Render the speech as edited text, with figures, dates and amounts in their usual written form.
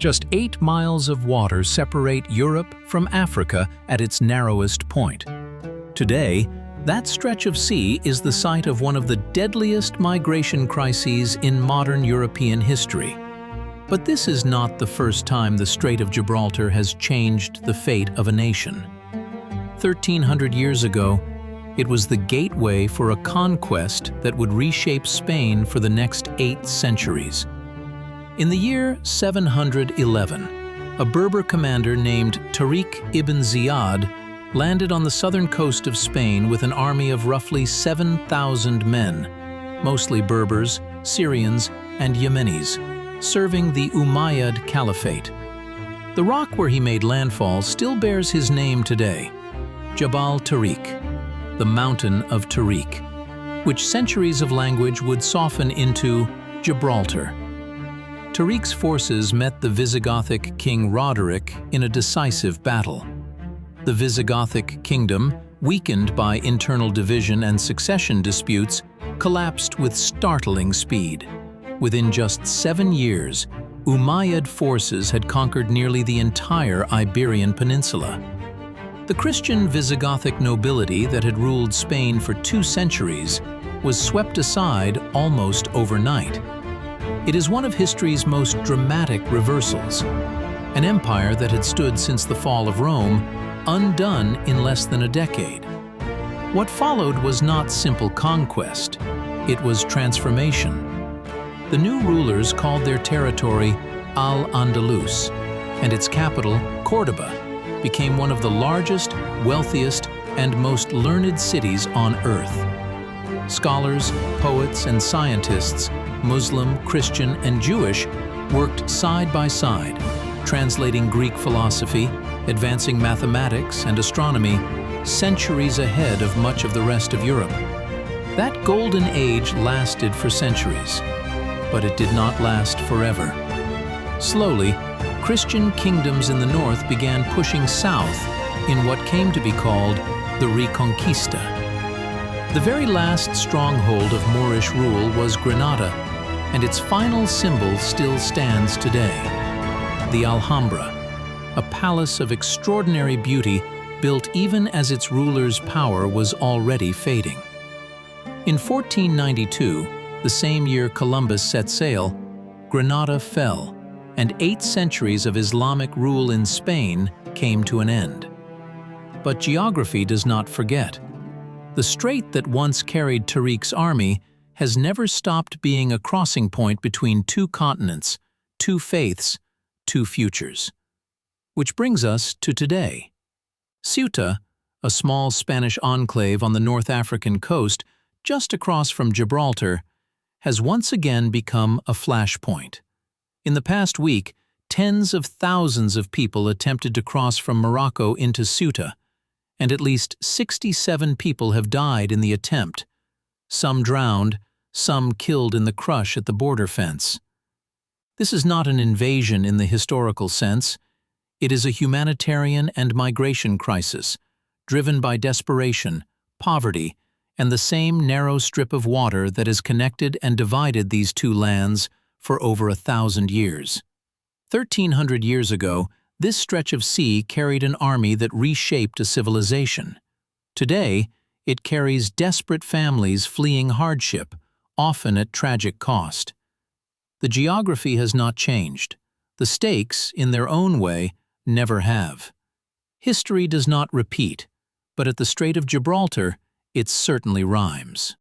Just 8 miles of water separate Europe from Africa at its narrowest point. Today, that stretch of sea is the site of one of the deadliest migration crises in modern European history. But this is not the first time the Strait of Gibraltar has changed the fate of a nation. 1,300 years ago, it was the gateway for a conquest that would reshape Spain for the next 8 centuries. In the year 711, a Berber commander named Tariq ibn Ziyad landed on the southern coast of Spain with an army of roughly 7,000 men, mostly Berbers, Syrians, and Yemenis, serving the Umayyad Caliphate. The rock where he made landfall still bears his name today, Jabal Tariq, the Mountain of Tariq, which centuries of language would soften into Gibraltar. Tariq's forces met the Visigothic king Roderick in a decisive battle. The Visigothic Kingdom, weakened by internal division and succession disputes, collapsed with startling speed. Within just 7 years, Umayyad forces had conquered nearly the entire Iberian Peninsula. The Christian Visigothic nobility that had ruled Spain for 2 centuries was swept aside almost overnight. It is one of history's most dramatic reversals. An empire that had stood since the fall of Rome, undone in less than a decade. What followed was not simple conquest, it was transformation. The new rulers called their territory Al-Andalus, and its capital, Córdoba, became one of the largest, wealthiest, and most learned cities on earth. Scholars, poets, and scientists, Muslim, Christian, and Jewish, worked side by side, translating Greek philosophy, advancing mathematics and astronomy, centuries ahead of much of the rest of Europe. That golden age lasted for centuries, but it did not last forever. Slowly, Christian kingdoms in the north began pushing south in what came to be called the Reconquista. The very last stronghold of Moorish rule was Granada, and its final symbol still stands today, the Alhambra, a palace of extraordinary beauty built even as its ruler's power was already fading. In 1492, the same year Columbus set sail, Granada fell, and 8 centuries of Islamic rule in Spain came to an end. But geography does not forget. The strait that once carried Tariq's army has never stopped being a crossing point between 2 continents, 2 faiths, 2 futures. Which brings us to today. Ceuta, a small Spanish enclave on the North African coast just across from Gibraltar, has once again become a flashpoint. In the past week, tens of thousands of people attempted to cross from Morocco into Ceuta, and at least 67 people have died in the attempt. Some drowned, some killed in the crush at the border fence. This is not an invasion in the historical sense. It is a humanitarian and migration crisis, driven by desperation, poverty, and the same narrow strip of water that has connected and divided these 2 lands for over 1,000 years. 1,300 years ago, this stretch of sea carried an army that reshaped a civilization. Today, it carries desperate families fleeing hardship, often at tragic cost. The geography has not changed. The stakes, in their own way, never have. History does not repeat, but at the Strait of Gibraltar, it certainly rhymes.